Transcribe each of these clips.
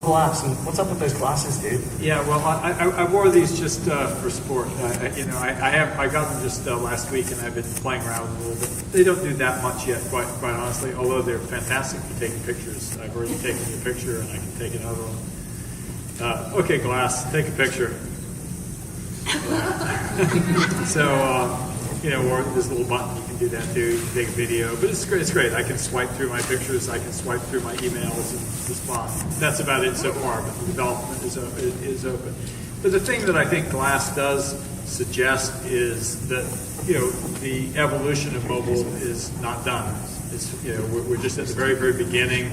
Glass, and what's up with those glasses, dude? Yeah, well, I wore these just for sport. I got them just last week, and I've been playing around with them a little bit. They don't do that much yet, quite honestly. Although they're fantastic for taking pictures. I've already taken a picture, and I can take another one. Okay, Glass, take a picture. Or this little button, you can do that too. You can take a video, but it's great. It's great. I can swipe through my pictures. I can swipe through my emails and respond. That's about it so far, but the development is open. But the thing that I think Glass does suggest is that the evolution of mobile is not done. It's we're just at the very, very beginning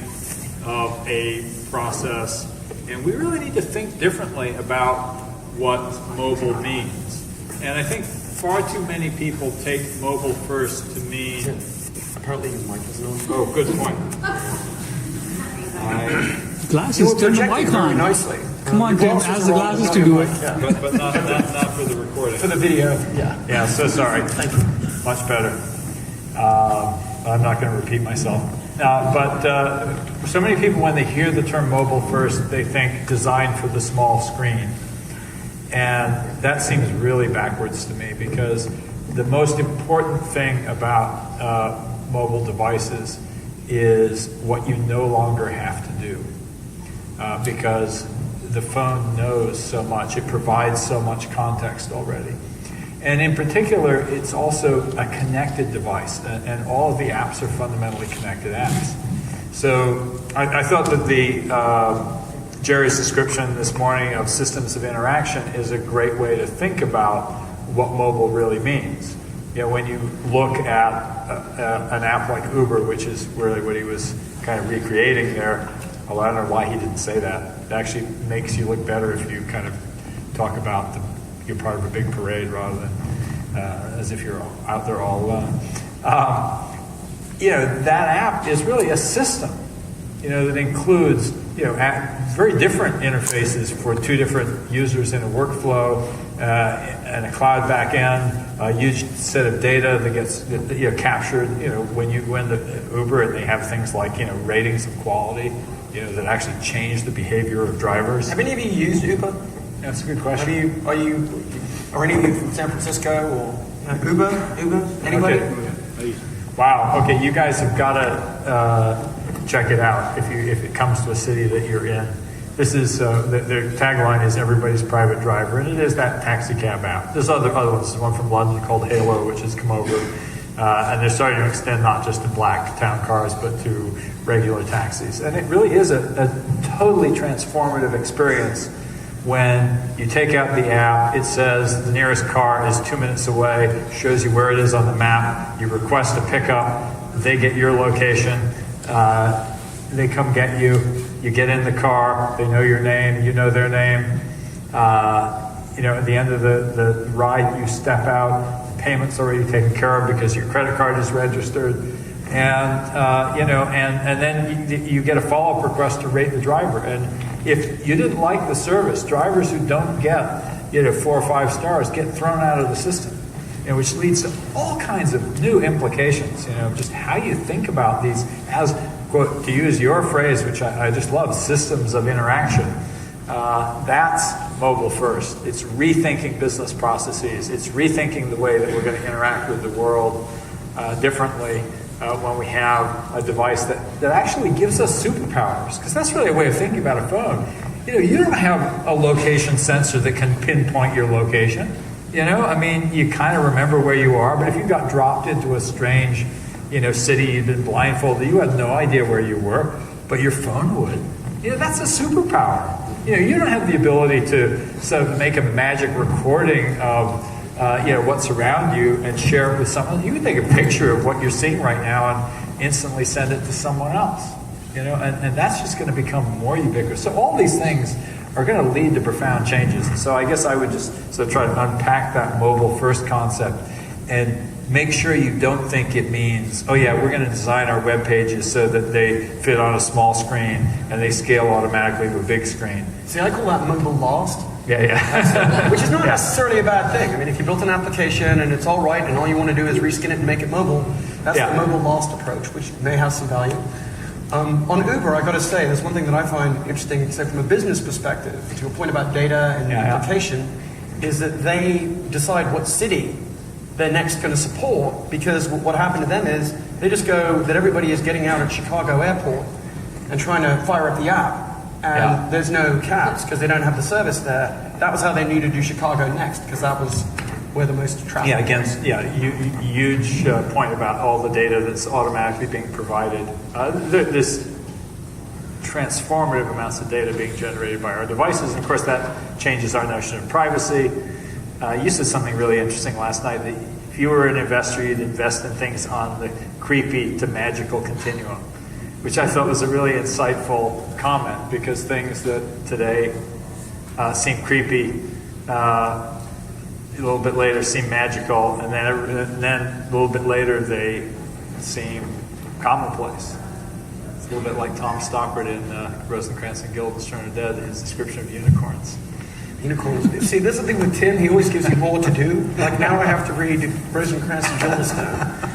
of a process, and we really need to think differently about what mobile means. And I think far too many people take mobile first to mean. Apparently his mic isn't on. Oh, good point. Glasses, turn the mic on. Nicely. Come on, Tim, ask the glasses to do it. Yeah. But not for the recording. For the video, yeah. Yeah, so sorry. Thank you. Much better. I'm not going to repeat myself. But so many people, when they hear the term mobile first, they think designed for the small screen. And that seems really backwards to me, because the most important thing about mobile devices is what you no longer have to do, because the phone knows so much. It provides so much context already. And in particular, it's also a connected device, and all of the apps are fundamentally connected apps. So I thought that Jerry's description this morning of systems of interaction is a great way to think about what mobile really means. When you look at an app like Uber, which is really what he was kind of recreating there, although I don't know why he didn't say that. It actually makes you look better if you kind of talk about you're part of a big parade rather than as if you're out there all alone. That app is really a system, that includes very different interfaces for two different users in a workflow, and a cloud backend, a huge set of data that gets captured. When you go into Uber, and they have things like ratings of quality, that actually change the behavior of drivers. Have any of you used Uber? That's a good question. Are any of you from San Francisco or Uber? Anybody? Okay. Wow. Okay, you guys have got to check it out if it comes to a city that you're in. This is their tagline is "Everybody's private driver," and it is that taxi cab app. There's other ones. There's one from London called Halo, which has come over, and they're starting to extend not just to black town cars, but to regular taxis. And it really is a totally transformative experience. When you take out the app, it says the nearest car is 2 minutes away, shows you where it is on the map. You request a pickup, they get your location, they come get you. You get in the car, they know your name, you know their name. At the end of the ride, you step out, the payment's already taken care of because your credit card is registered. And then you get a follow-up request to rate the driver. And if you didn't like the service, drivers who don't get 4 or 5 stars get thrown out of the system, which leads to all kinds of new implications. Just how you think about these as, quote, to use your phrase, which I just love, systems of interaction. That's mobile first. It's rethinking business processes. It's rethinking the way that we're going to interact with the world differently. When we have a device that actually gives us superpowers, because that's really a way of thinking about a phone. You don't have a location sensor that can pinpoint your location. You kind of remember where you are, but if you got dropped into a strange, city, you'd been blindfolded, you had no idea where you were, but your phone would. That's a superpower. You don't have the ability to sort of make a magic recording of what's around you and share it with someone. You can take a picture of what you're seeing right now and instantly send it to someone else. And that's just going to become more ubiquitous. So all these things are going to lead to profound changes. And so I guess I would just sort of try to unpack that mobile first concept and make sure you don't think it means, oh yeah, we're going to design our web pages so that they fit on a small screen and they scale automatically to a big screen. See, I call that mobile lost. Yeah. Which is not necessarily a bad thing. I mean, if you built an application and it's all right and all you want to do is reskin it and make it mobile, that's the mobile lost approach, which may have some value. On Uber, I got to say, there's one thing that I find interesting, say from a business perspective, to your point about data and application, is that they decide what city they're next going to support, because what happened to them is they just go that everybody is getting out at Chicago Airport and trying to fire up the app, and there's no cabs because they don't have the service there. That was how they knew to do Chicago next, because that was where the most traffic. Huge point about all the data that's automatically being provided. There's transformative amounts of data being generated by our devices, and of course that changes our notion of privacy. You said something really interesting last night, that if you were an investor, you'd invest in things on the creepy to magical continuum, which I thought was a really insightful comment, because things that today seem creepy, a little bit later seem magical, and then a little bit later they seem commonplace. It's a little bit like Tom Stoppard in Rosencrantz and Guildenstern are Dead, his description of unicorns. Unicorns. See, there's the thing with Tim, he always gives you more to do. Like now I have to read Rosencrantz and Guildenstern.